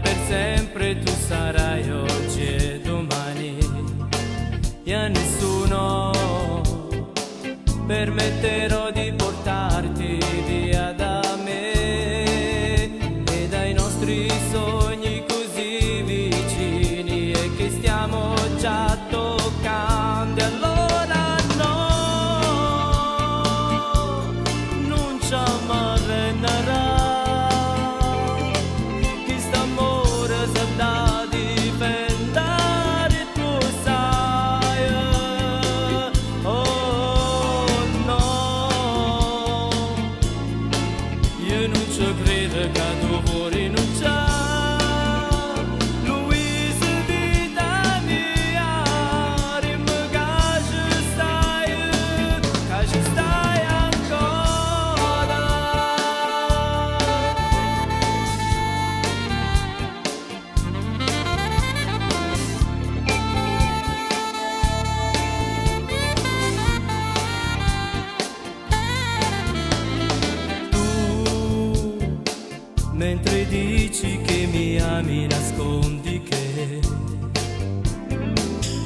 per sempre tu sarai oggi e domani, e a nessuno permetterò di portarti via da me e dai nostri sogni così vicini e che stiamo già toccando. E allora no, non ci ammarrenerà. Io non ci credo che tu vuoi rinunciare, Luisa, vita mia, dimmi che ci stai ancora. Mentre dici che mi ami, nascondi che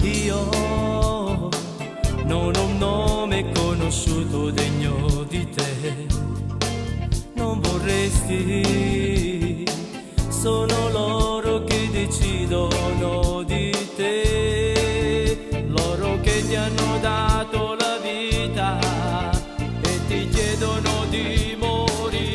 io non ho un nome conosciuto degno di te. Non vorresti, sono loro che decidono di te, loro che ti hanno dato la vita e ti chiedono di morire.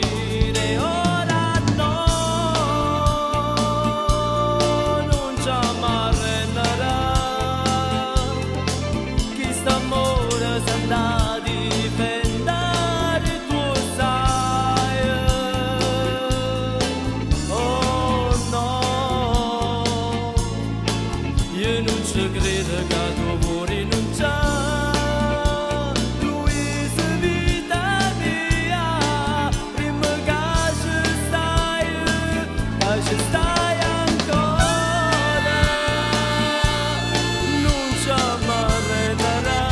Io non ci credo che tu vuoi rinunciare, Luisa, vita mia, prima che ci stai ancora, non ci ammarrenerà.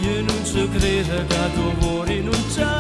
Io non ci credo che tu vuoi rinunciare.